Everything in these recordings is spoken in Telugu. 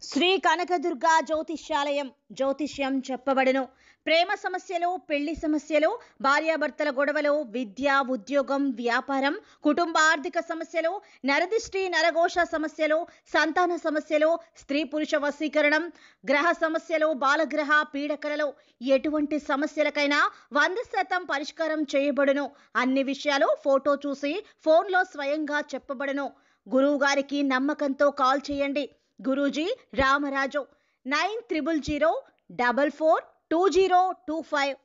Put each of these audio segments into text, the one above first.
శ్రీ కనకదుర్గ జ్యోతిష్యాలయం జ్యోతిష్యం చెప్పబడును. ప్రేమ సమస్యలు, పెళ్లి సమస్యలు, భార్యాభర్తల గొడవలు, విద్య, ఉద్యోగం, వ్యాపారం, కుటుంబ ఆర్థిక సమస్యలు, నరదిష్టి, నరఘోష సమస్యలు, సంతాన సమస్యలు, స్త్రీ పురుష వశీకరణం, గ్రహ సమస్యలు, బాలగ్రహ పీడకలలు, ఎటువంటి సమస్యలకైనా 100% పరిష్కారం చేయబడును. అన్ని విషయాలు ఫోటో చూసి ఫోన్లో స్వయంగా చెప్పబడును. గురువు గారికి నమ్మకంతో కాల్ చేయండి. గురూజీ రామరాజు 9300442025.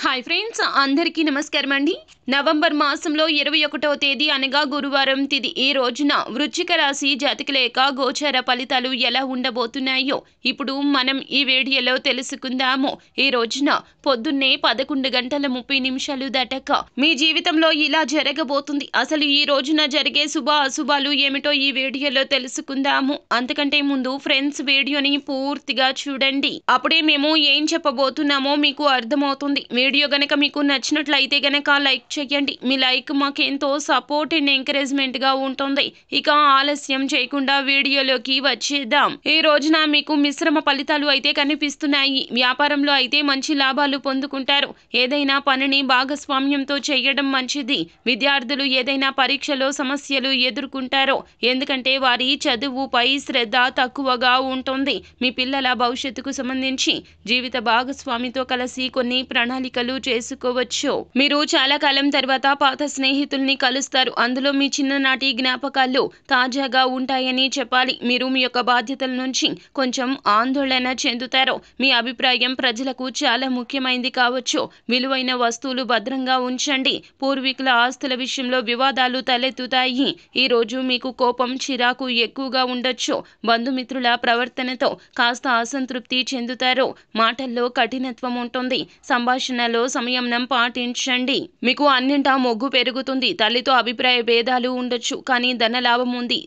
హాయ్ ఫ్రెండ్స్, అందరికీ నమస్కారం అండి. నవంబర్ మాసంలో 21వ తేదీ అనగా గురువారం తిది. ఈ రోజున వృశ్చిక రాశి జాతకుల యొక్క గోచార ఫలితాలు ఎలా ఉండబోతున్నాయో ఇప్పుడు మనం ఈ వీడియోలో తెలుసుకుందాము. ఈ రోజున పొద్దున్నే 11:30 దాటాక మీ జీవితంలో ఇలా జరగబోతుంది. అసలు ఈ రోజున జరిగే శుభ అశుభాలు ఏమిటో ఈ వీడియోలో తెలుసుకుందాము. అంతకంటే ముందు ఫ్రెండ్స్, వీడియోని పూర్తిగా చూడండి. అప్పుడే మేము ఏం చెప్పబోతున్నామో మీకు అర్థమవుతుంది. వీడియో గనక మీకు నచ్చినట్లయితే గనక లైక్ చేయండి. మీ లైక్ మాకెంతో సపోర్ట్ అండ్ ఎంకరేజ్మెంట్ గా ఉంటుంది. ఇక ఆలస్యం చేయకుండా వీడియోలోకి వచ్చేద్దాం. ఈ రోజున మీకు మిశ్రమ ఫలితాలు అయితే కనిపిస్తున్నాయి. వ్యాపారంలో అయితే మంచి లాభాలు పొందుకుంటారు. ఏదైనా పనిని భాగస్వామ్యంతో చేయడం మంచిది. విద్యార్థులు ఏదైనా పరీక్షలో సమస్యలు ఎదుర్కొంటారో, ఎందుకంటే వారి చదువుపై శ్రద్ధ తక్కువగా ఉంటుంది. మీ పిల్లల భవిష్యత్తుకు సంబంధించి జీవిత భాగస్వామితో కలిసి కొన్ని ప్రణాళికలు చేసుకోవచ్చు. మీరు చాలా కాలం తర్వాత పాత స్నేహితుల్ని కలుస్తారు. అందులో మీ చిన్ననాటి జ్ఞాపకాలు తాజాగా ఉంటాయని చెప్పాలి. మీరు మీ యొక్క బాధ్యతల నుంచి కొంచెం ఆందోళన చెందుతారు. మీ అభిప్రాయం ప్రజలకు చాలా ముఖ్యమైనది కావచ్చు. విలువైన వస్తువులు భద్రంగా ఉంచండి. పూర్వీకుల ఆస్తుల విషయంలో వివాదాలు తలెత్తుతాయి. ఈ రోజు మీకు కోపం, చిరాకు ఎక్కువగా ఉండొచ్చు. బంధుమిత్రుల ప్రవర్తనతో కాస్త అసంతృప్తి చెందుతారు. మాటల్లో కఠినత్వం ఉంటుంది. సంభాషణలో సంయమనం పాటించండి. మీకు అన్నింటా మొగ్గు పెరుగుతుంది. తల్లితో అభిప్రాయ భేదాలు ఉండొచ్చు, కానీ ధన లాభం ఉంది.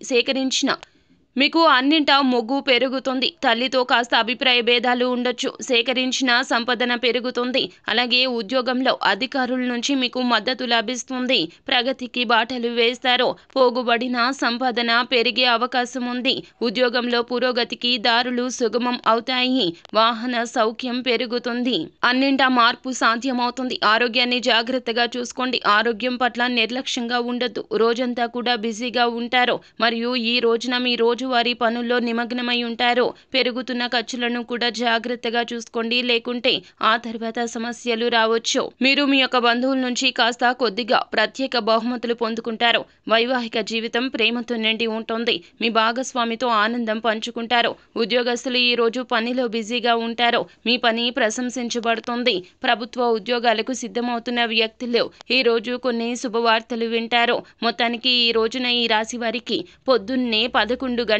మీకు అన్నింటా మొగ్గు పెరుగుతుంది. తల్లితో కాస్త అభిప్రాయ భేదాలు ఉండొచ్చు. సేకరించిన సంపదన పెరుగుతుంది. అలాగే ఉద్యోగంలో అధికారుల నుంచి మీకు మద్దతు లభిస్తుంది. ప్రగతికి బాటలు వేస్తారు. పోగుబడిన సంపాదన పెరిగే అవకాశం ఉంది. ఉద్యోగంలో పురోగతికి దారులు సుగమం అవుతాయి. వాహన సౌఖ్యం పెరుగుతుంది. అన్నింటా మార్పు సాధ్యమవుతుంది. ఆరోగ్యాన్ని జాగ్రత్తగా చూసుకోండి. ఆరోగ్యం పట్ల నిర్లక్ష్యంగా ఉండొద్దు. రోజంతా కూడా బిజీగా ఉంటారు మరియు ఈ రోజున మీ వారి పనుల్లో నిమగ్నమై ఉంటారు. పెరుగుతున్న ఖర్చులను కూడా జాగ్రత్తగా చూసుకోండి, లేకుంటే ఆ తర్వాత సమస్యలు రావచ్చు. మీరు మీ యొక్క బంధువుల నుంచి కాస్త కొద్దిగా ప్రత్యేక బహుమతులు పొందుకుంటారు. వైవాహిక జీవితం ప్రేమతో నిండి ఉంటుంది. మీ భాగస్వామితో ఆనందం పంచుకుంటారు. ఉద్యోగస్తులు ఈ రోజు పనిలో బిజీగా ఉంటారు. మీ పని ప్రశంసించబడుతుంది. ప్రభుత్వ ఉద్యోగాలకు సిద్ధమవుతున్న వ్యక్తులు ఈ రోజు కొన్ని శుభవార్తలు వింటారు. మొత్తానికి ఈ రోజున ఈ రాశి వారికి పొద్దున్నే 11:30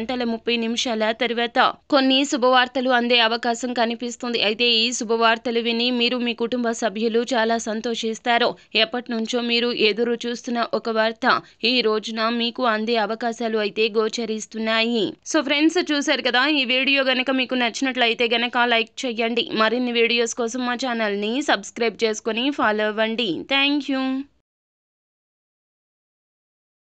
తర్వాత కొన్ని శుభవార్తలు అందే అవకాశం కనిపిస్తుంది. అయితే ఈ శుభవార్తలు విని మీరు, మీ కుటుంబ సభ్యులు చాలా సంతోషిస్తారు. ఎప్పటి నుంచో మీరు ఎదురు చూస్తున్న ఒక వార్త ఈ రోజున మీకు అందే అవకాశాలు అయితే గోచరిస్తున్నాయి. సో ఫ్రెండ్స్, చూశారు కదా. ఈ వీడియో గనక మీకు నచ్చినట్లయితే గనక లైక్ చేయండి. మరిన్ని వీడియోస్ కోసం మా ఛానల్ని సబ్స్క్రైబ్ చేసుకొని ఫాలో అవ్వండి. Thank you.